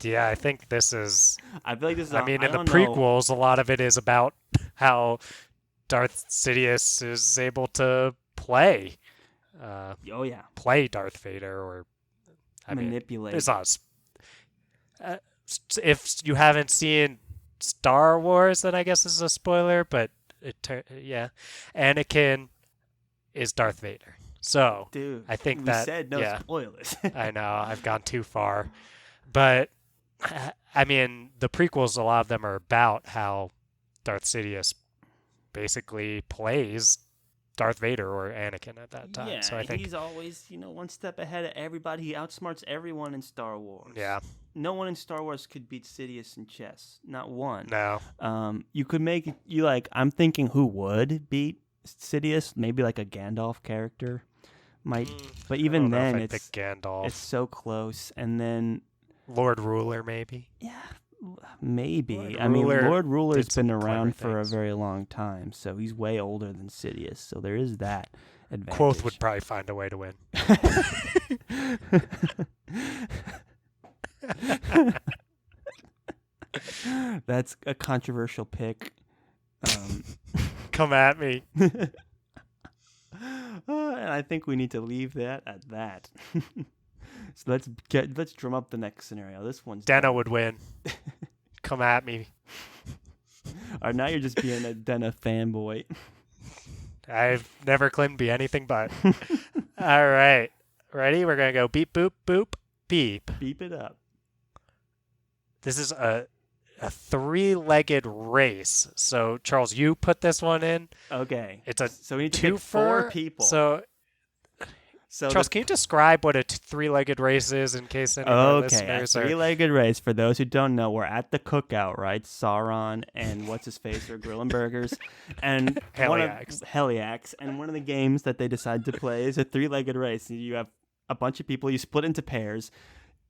Yeah, I think this is. I feel like this is. I mean, in the prequels, a lot of it is about how Darth Sidious is able to play. Oh yeah. Play Darth Vader, or manipulate. It's not. If you haven't seen Star Wars, then I guess this is a spoiler. But yeah, Anakin is Darth Vader. So, dude, I think we said no spoilers. I know I've gone too far, but I mean, the prequels, a lot of them are about how Darth Sidious basically plays Darth Vader or Anakin at that time. Yeah, so I think he's always, one step ahead of everybody. He outsmarts everyone in Star Wars. Yeah. No one in Star Wars could beat Sidious in chess. Not one. No. You could make I'm thinking who would beat Sidious? Maybe like a Gandalf character might. But even then, it's Gandalf. It's so close. And then Lord Ruler, maybe. Yeah, maybe. Lord Ruler's been around for a very long time, so he's way older than Sidious. So there is that advantage. Quoth would probably find a way to win. That's a controversial pick. Come at me. And I think we need to leave that at that. So let's drum up the next scenario. This one's Denna would win. Come at me. All right, now you're just being a Denna fanboy. I've never claimed to be anything but. All right. Ready? We're going to go beep, boop, boop, beep. Beep it up. This is a three-legged race. So, Charles, you put this one in. Okay. So we need to pick 4 people. So Charles, can you describe what a three-legged race is in case any of our listeners a three-legged race. For those who don't know, we're at the cookout, right? Sauron and what's-his-face are grilling burgers. And Heliax. And one of the games that they decide to play is a three-legged race. You have a bunch of people. You split into pairs,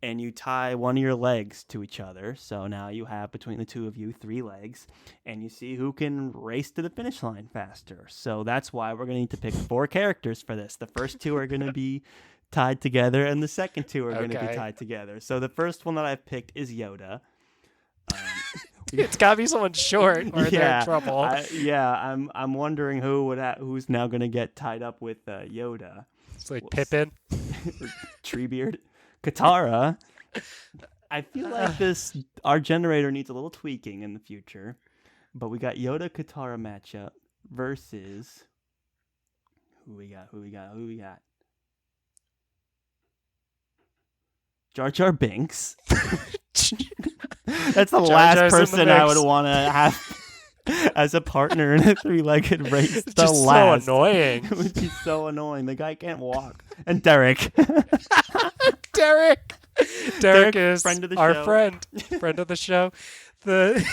and you tie one of your legs to each other. So now you have, between the two of you, 3 legs, and you see who can race to the finish line faster. So that's why we're going to need to pick 4 characters for this. The first 2 are going to be tied together, and the second 2 are going to be tied together. So the first one that I've picked is Yoda. It's got to be someone short, or they're in trouble. I'm wondering who's now going to get tied up with Yoda. It's like Pippin. Treebeard. Katara. I feel like our generator needs a little tweaking in the future, but we got Yoda Katara matchup versus who we got? Jar Jar Binks. That's the last person I would want to have as a partner in a three-legged race. It's just so annoying. It would be so annoying. The guy can't walk. And Derek. Derek is friend of the our show. friend of the show. The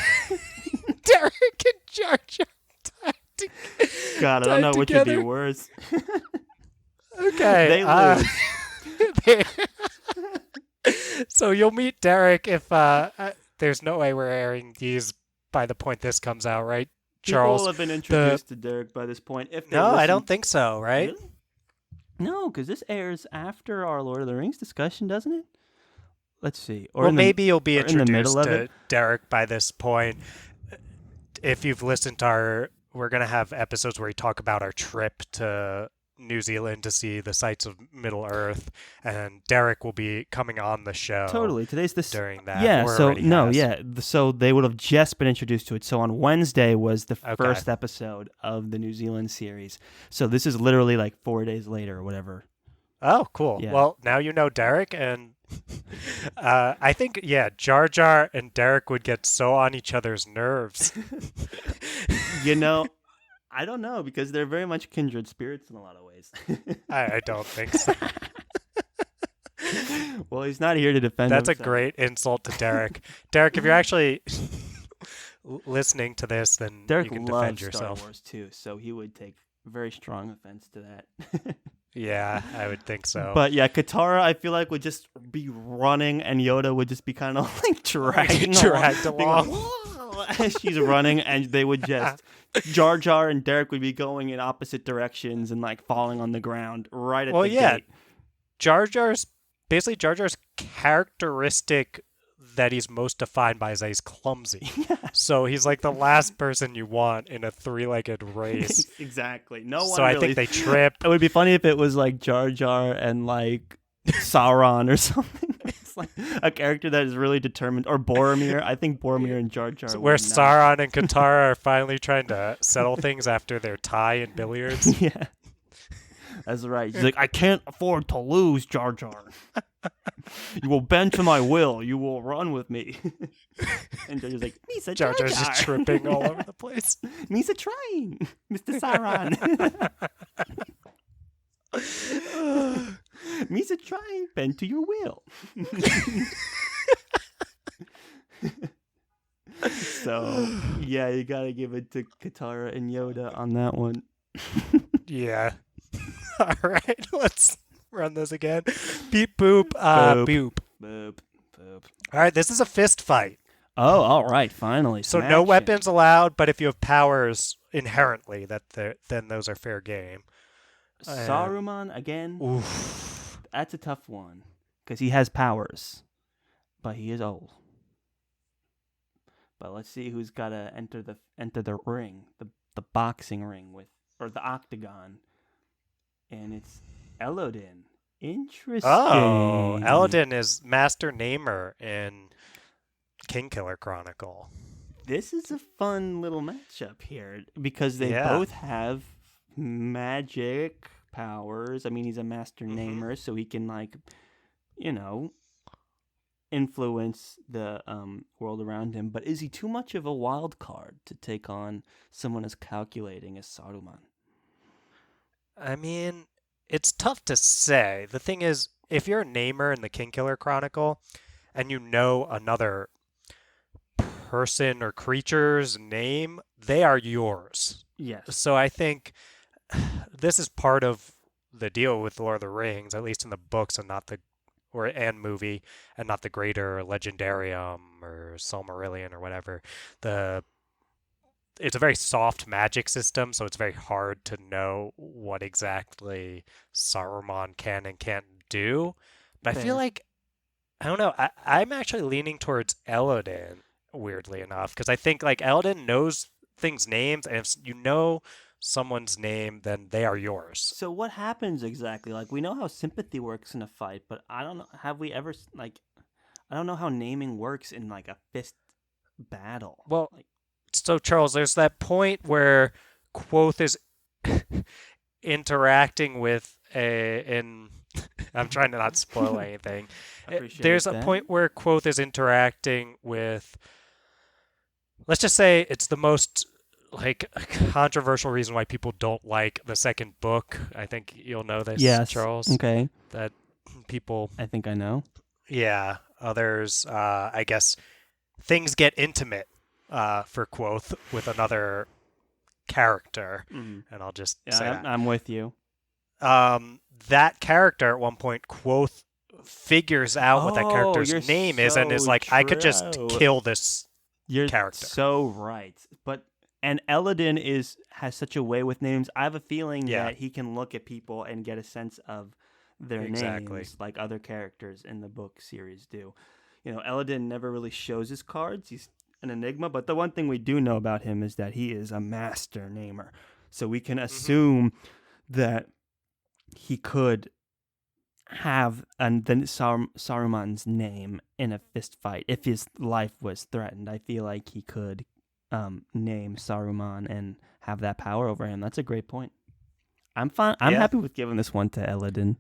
Derek and Jar Jar God, I don't know which would be worse. Okay. They lose. So you'll meet Derek if there's no way we're airing these by the point this comes out, right? Charles. People have been introduced to Derek by this point. If they No, listen... I don't think so, right? Really? No, because this airs after our Lord of the Rings discussion, doesn't it? Let's see. Or maybe you'll be introduced to Derek by this point. If you've listened to we're going to have episodes where we talk about our trip to New Zealand to see the sights of Middle Earth, and Derek will be coming on the show. Totally. Today's during that. Yeah. So they would have just been introduced to it. So on Wednesday was the first episode of the New Zealand series. So this is literally like 4 days later or whatever. Oh, cool. Yeah. Well, now you know Derek, and I think Jar Jar and Derek would get so on each other's nerves. I don't know, because they're very much kindred spirits in a lot of ways. I don't think so. Well, he's not here to defend That's himself. A great insult to Derek. Derek, if you're actually listening to this, then Derek you can defend yourself. Derek loves Star Wars too, so he would take very strong offense to that. Yeah, I would think so. But yeah, Katara, I feel like would just be running, and Yoda would just be kind of like dragged along. As she's running, and they would just Jar Jar and Derek would be going in opposite directions and like falling on the ground right at the gate. Jar Jar's characteristic that he's most defined by is that he's clumsy. Yeah. So he's like the last person you want in a three-legged race. Exactly. No one. So I think they trip. It would be funny if it was like Jar Jar and like Sauron or something. It's like a character that is really determined, or Boromir. I think Boromir and Jar Jar. So where Sauron and Katara are finally trying to settle things after their tie in billiards. Yeah, that's right. He's like, I can't afford to lose, Jar Jar. You will bend to my will. You will run with me. And Jar Jar's like, Misa Jar Jar's just tripping all over the place. Misa trying, Mr. Sauron. Misa trying, bend to your will. So, yeah, you gotta give it to Katara and Yoda on that one. Yeah. All right, let's run this again. Beep, boop, boop. Boop, boop. All right, this is a fist fight. Oh, all right, finally. So no weapons allowed, but if you have powers inherently, then those are fair game. Saruman, again, oof. That's a tough one, because he has powers, but he is old. But let's see who's got to enter the ring, the boxing ring or the octagon, and it's Elodin. Interesting. Oh, Elodin is Master Namer in Kingkiller Chronicle. This is a fun little matchup here, because they both have magic powers. I mean, he's a Master Namer, so he can, like, influence the world around him. But is he too much of a wild card to take on someone as calculating as Saruman? I mean, it's tough to say. The thing is, if you're a Namer in the Kingkiller Chronicle and you know another person or creature's name, they are yours. Yes. So I think this is part of the deal with Lord of the Rings, at least in the books and movie, and not the greater Legendarium or Silmarillion or whatever. It's a very soft magic system, so it's very hard to know what exactly Saruman can and can't do. But I feel like, I don't know, I'm actually leaning towards Elodin, weirdly enough, because I think like Elodin knows things' names, and if you know someone's name, then they are yours. So what happens exactly? Like, we know how sympathy works in a fight, but I don't know, I don't know how naming works in like a fist battle. Well, so Charles, there's that point where Quoth is interacting with I'm trying to not spoil anything. There's a point where Quoth is interacting with, let's just say it's the most like controversial reason why people don't like the second book. I think you'll know this, yes. Charles. Okay. That people, I think I know. Yeah. Others, I guess, things get intimate for Quoth with another character, and I'll just say that. I'm with you. That character at one point, Quoth figures out what that character's name is, and is like, I could just kill this character. So right. But And Eladin has such a way with names. I have a feeling Yeah. that he can look at people and get a sense of their Exactly. names like other characters in the book series do. Eladin never really shows his cards. He's an enigma, but the one thing we do know about him is that he is a master namer. So we can assume that he could have Saruman's name in a fist fight if his life was threatened. I feel like he could name Saruman and have that power over him. That's a great point. I'm fine. I'm happy with giving this one to Eladin.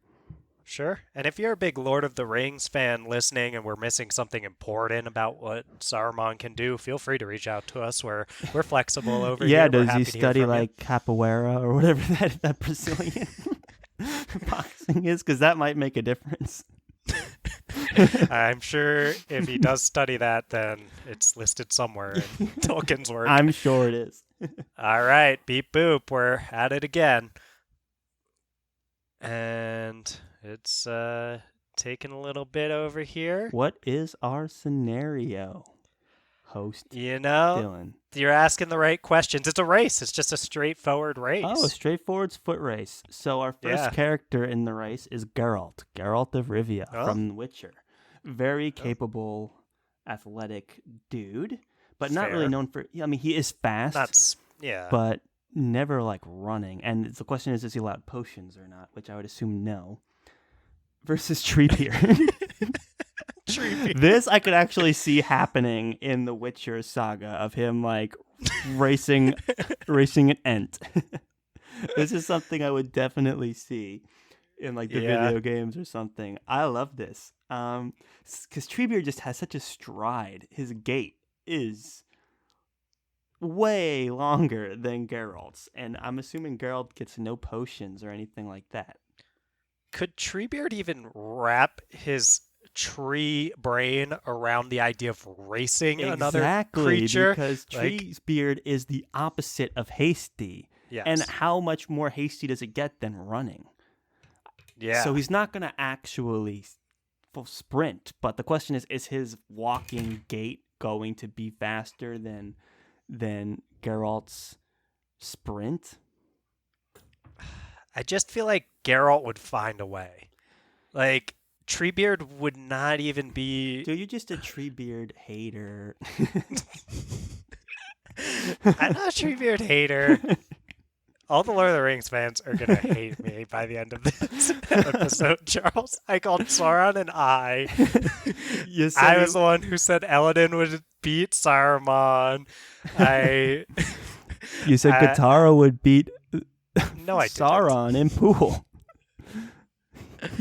Sure. And if you're a big Lord of the Rings fan listening and we're missing something important about what Saruman can do, feel free to reach out to us. We're flexible over here. Yeah, We're does happy he to hear study from you. like capoeira or whatever that Brazilian boxing is? Because that might make a difference. I'm sure if he does study that, then it's listed somewhere in Tolkien's work. I'm sure it is. All right, beep boop. We're at it again. And it's taking a little bit over here. What is our scenario, host Dylan? You're asking the right questions. It's a race. It's just a straightforward race. Oh, a straightforward foot race. So our first character in the race is Geralt of Rivia from The Witcher. Very capable, athletic dude, but not really known for... I mean, he is fast, but never like running. And the question is he allowed potions or not, which I would assume no. Versus Treebeard. This I could actually see happening in the Witcher saga of him like racing an Ent. This is something I would definitely see in like the video games or something. I love this. Because Treebeard just has such a stride. His gait is way longer than Geralt's, and I'm assuming Geralt gets no potions or anything like that. Could Treebeard even wrap his tree brain around the idea of racing another creature? Because Treebeard is the opposite of hasty. Yes. And how much more hasty does it get than running? Yeah. So he's not going to actually full sprint, but the question is his walking gait going to be faster than Geralt's sprint? I just feel like Geralt would find a way. Like, Treebeard would not even be... Dude, you're just a Treebeard hater. I'm not a Treebeard hater. All the Lord of the Rings fans are going to hate me by the end of this episode, Charles. I called Sauron an I. I was the one who said Eladin would beat Saruman. You said Katara would beat no, I Sauron in pool.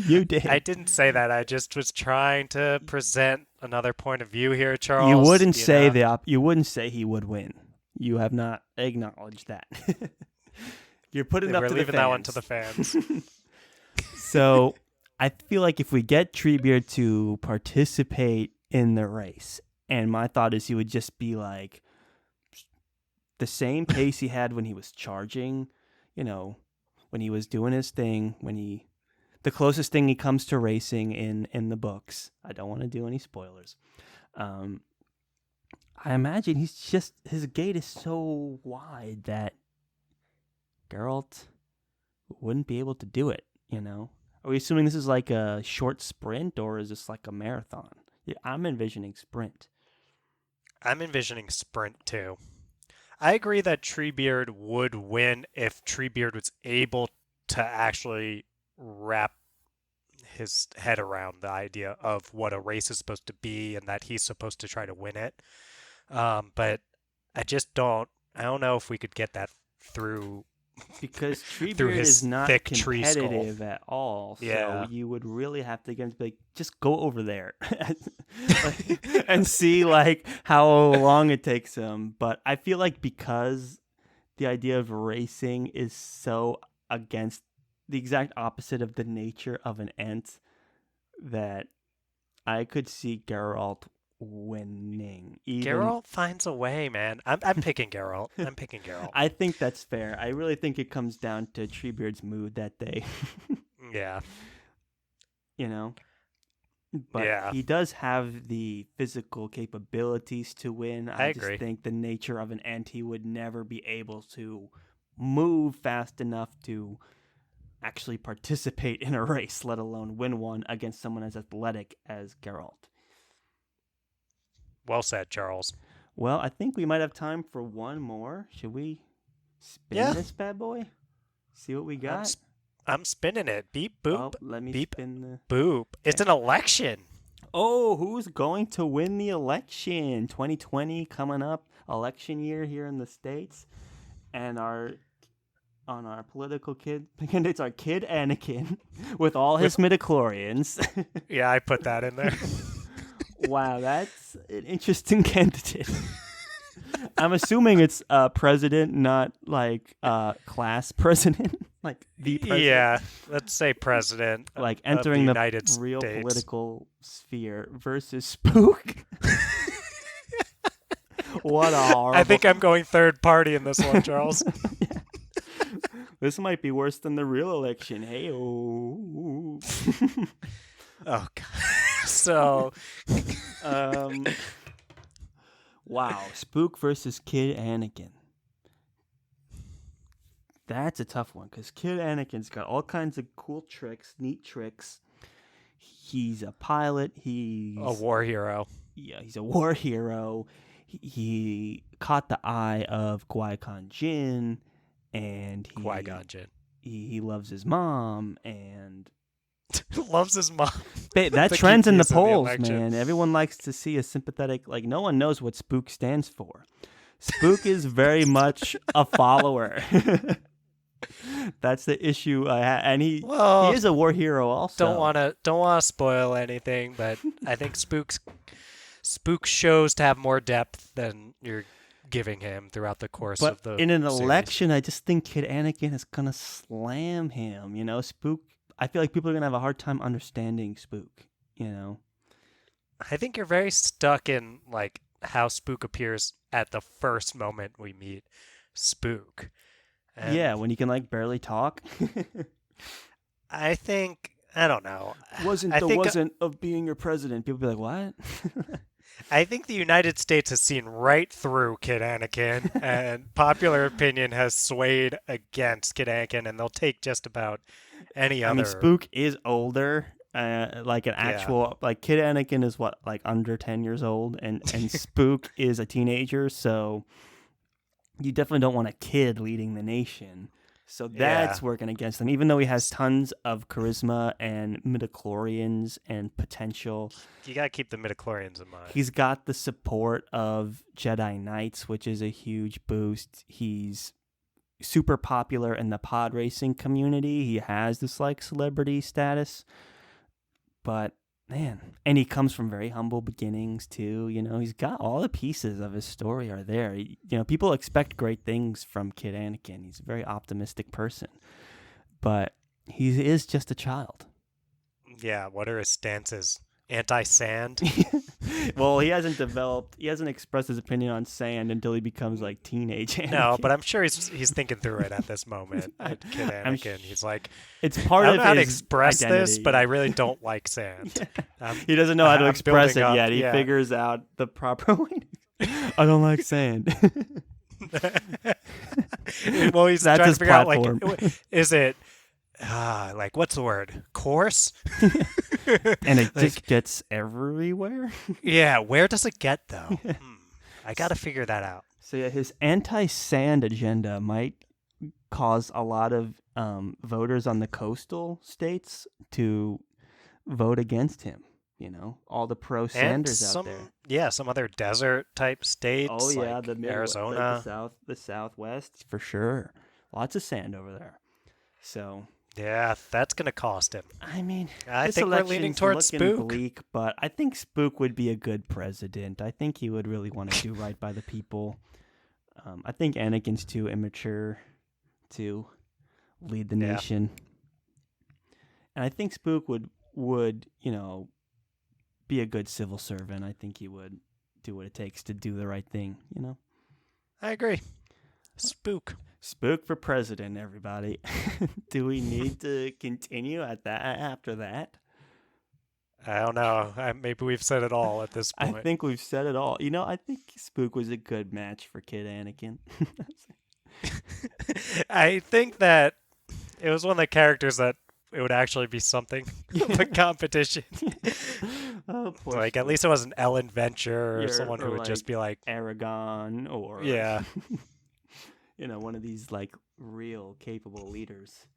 You did. I didn't say that. I just was trying to present another point of view here, Charles. You wouldn't say you wouldn't say he would win. You have not acknowledged that. You're putting it up to the fans. We're leaving that one to the fans. So I feel like if we get Treebeard to participate in the race, and my thought is he would just be like the same pace he had when he was charging, when he was doing his thing, the closest thing he comes to racing in the books. I don't want to do any spoilers. I imagine his gait is so wide that Geralt wouldn't be able to do it, Are we assuming this is like a short sprint or is this like a marathon? Yeah, I'm envisioning sprint. I'm envisioning sprint too. I agree that Treebeard would win if Treebeard was able to actually wrap his head around the idea of what a race is supposed to be and that he's supposed to try to win it. But I don't know if we could get that through. Because Treebeard is not competitive at all. So you would really have to get him to be like, just go over there and see like how long it takes him. But I feel like because the idea of racing is so against the exact opposite of the nature of an Ent, that I could see Geralt winning. Geralt finds a way, man. I'm picking Geralt. I'm picking Geralt. I think that's fair. I really think it comes down to Treebeard's mood that day. Yeah. But Yeah, he does have the physical capabilities to win. I I just agree. think the nature of an ant, he would never be able to move fast enough to actually participate in a race, let alone win one against someone as athletic as Geralt. Well said, Charles. Well, I think we might have time for one more. Should we spin Yeah, this bad boy? See what we I'm got? sp- I'm spinning it. Beep boop, Oh, let me beep spin the. boop. It's Okay. an election. Oh, who's going to win the election? 2020 coming up, election year here in the States. And our political candidates are Kid Anakin with all his With midichlorians. Yeah, I put that in there. Wow, that's an interesting candidate. I'm assuming it's president, not like class president, like the president. Yeah, let's say president Like of the entering the United real States. political sphere versus Spook. What a horrible. I think I'm going third party in this one, Charles. Yeah. This might be worse than the real election. Hey, oh. Oh God. So, Wow, Spook versus Kid Anakin. That's a tough one because Kid Anakin's got all kinds of cool tricks, neat tricks. He's a pilot. He's a war hero. Yeah, he's a war hero. He caught the eye of Qui-Gon Jinn, and Qui-Gon Jinn. He loves his mom, and Loves his mom. that The trends in the keys of polls, election. man. Everyone likes to see a sympathetic. Like no one knows what Spook stands for. Spook is very much a follower. That's the issue, and he is a war hero also. Don't wanna spoil anything, but I think Spook shows to have more depth than you're giving him throughout the course But of the in an series. election, I just think Kid Anakin is gonna slam him. You know, Spook. I feel like people are gonna have a hard time understanding Spook. You know. I think you're very stuck in like how Spook appears at the first moment we meet Spook. And yeah, when he can like barely talk. I don't know. Wasn't of being your president. People be like, what? I think the United States has seen right through Kid Anakin, and popular opinion has swayed against Kid Anakin, and they'll take just about any other. I mean, Spook is older. Like an actual like Kid Anakin is what, like under 10 years old, and Spook is a teenager, so you definitely don't want a kid leading the nation. So that's working against him, even though he has tons of charisma and midichlorians and potential. You gotta keep the midichlorians in mind. He's got the support of Jedi Knights, which is a huge boost. He's super popular in the pod racing community. He has this like celebrity status. But man, and he comes from very humble beginnings too. You know, he's got all the pieces of his story are there. You know, people expect great things from Kid Anakin. He's a very optimistic person, but he is just a child. Yeah, what are his stances? Anti-sand? Well, he hasn't expressed his opinion on sand until he becomes like teenage Anakin. No, but I'm sure he's thinking through it at this moment. At Kid Anakin, he's like, it's part I of don't know how to his express identity. this, but I really don't like sand. He doesn't know how to I'm express it building up, yet. He yeah. figures out the proper way. I don't like sand. Well, he's That's trying his to figure platform. out, like, is it, like, what's the word? Coarse? And it Like, just gets everywhere. yeah, where does it get, though? I got to figure that out. So yeah, his anti-sand agenda might cause a lot of voters on the coastal states to vote against him. You know, all the pro-Sanders out there. Yeah, some other desert-type states. Oh yeah, like the Arizona. like the Southwest for sure. Lots of sand over there. So Yeah, that's going to cost him. I mean, I this think we're leaning election's towards looking Spook. bleak, but I think Spook would be a good president. I think he would really want to do right by the people. I think Anakin's too immature to lead the nation, and I think Spook would be a good civil servant. I think he would do what it takes to do the right thing. I agree. Spook. Spook for president, everybody. Do we need to continue at that after that? I don't know. Maybe we've said it all at this I point. think we've said it all. You know, I think Spook was a good match for Kid Anakin. I think that it was one of the characters that it would actually be something of a competition. Oh, poor Like, at Spook. least it wasn't Ellen Venture or Yeah, someone who or would just like be like, Aragon, or yeah, you know, one of these like real capable leaders.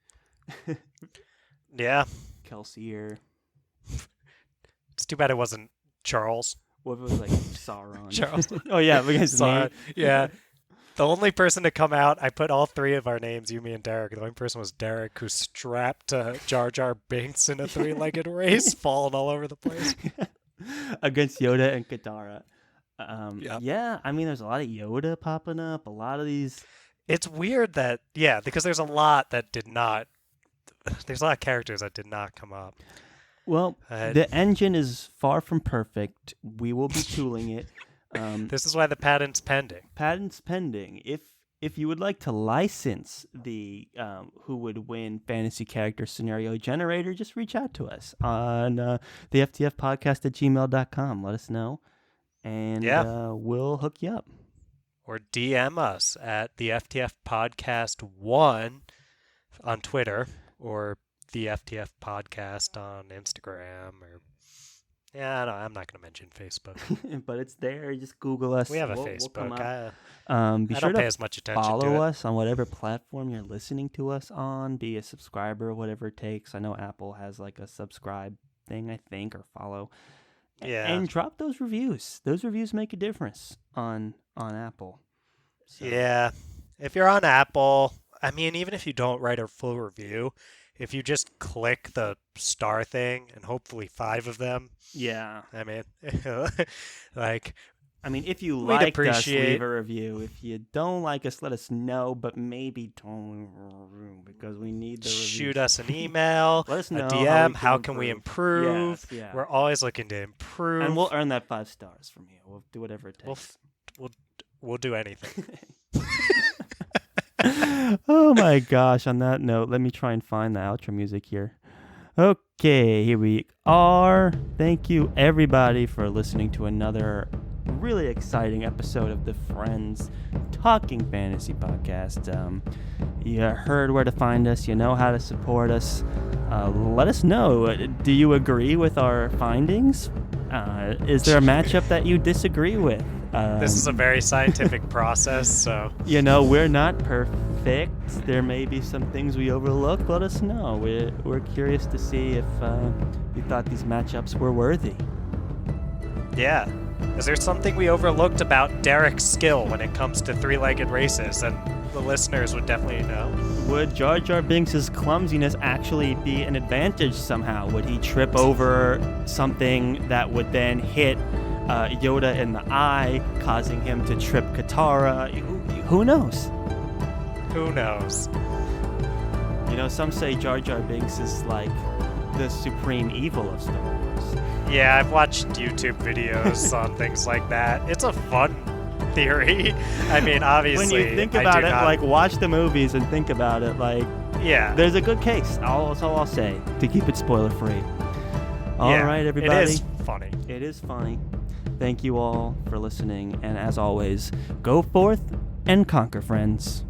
yeah. Kelsier. It's too bad it wasn't Charles. What if it was like Sauron? Charles. Oh yeah, because his name. Sorry. Yeah. The only person to come out, I put all three of our names, you, me, and Derek. The only person was Derek, who strapped Jar Jar Binks in a three-legged race, falling all over the place. Against Yoda and Katara. Yep. Yeah, I mean, there's a lot of Yoda popping up. A lot of these. It's weird that, yeah, because there's a lot that did not. There's a lot of characters that did not come up. Well, the engine is far from perfect. We will be tooling it. This is why the patent's pending. Patents pending. If you would like to license the who would win fantasy character scenario generator, just reach out to us on the ftfpodcast@gmail.com. Let us know, and we'll hook you up. Or DM us at the FTF Podcast 1 on Twitter, or the FTF Podcast on Instagram, or no, I'm not going to mention Facebook. But it's there. Just Google us. We have a We'll Facebook. come up. I Be sure don't to pay as much attention to follow it. us on whatever platform you're listening to us on. Be a subscriber, whatever it takes. I know Apple has like a subscribe thing, I think, or follow. Yeah. And drop those reviews. Those reviews make a difference on Apple. So. Yeah. If you're on Apple, I mean, even if you don't write a full review, if you just click the star thing, and hopefully 5 of them. Yeah. I mean, like, I mean, if you we'd like us, appreciate- leave a review. If you don't like us, let us know, but maybe don't, because we need the reviews. shoot us an email, Let us a know DM. how How can we improve? Yes, yeah. We're always looking to improve. And we'll earn that 5 stars from you. We'll do whatever it takes. We'll do anything. Oh my gosh, on that note, let me try and find the outro music here. Okay, here we are. Thank you everybody for listening to another really exciting episode of the Friends Talking Fantasy Podcast. You heard where to find us. You know how to support us. Let us know. Do you agree with our findings? Is there a matchup that you disagree with? This is a very scientific process, so... You know, we're not perfect. There may be some things we overlooked. Let us know. We're curious to see if you thought these matchups were worthy. Yeah. Is there something we overlooked about Derek's skill when it comes to three-legged races? And the listeners would definitely know. Would Jar Jar Binks' clumsiness actually be an advantage somehow? Would he trip over something that would then hit Yoda in the eye, causing him to trip Katara? Who knows? Who knows? You know, some say Jar Jar Binks is like the supreme evil of Star Wars. Yeah, I've watched YouTube videos on things like that. It's a fun theory. I mean, obviously, when you think about it, like, watch the movies and think about it, like, yeah, there's a good case. That's all I'll say, to keep it spoiler free. All right, everybody. It is funny. It is funny. Thank you all for listening, and as always, go forth and conquer, friends.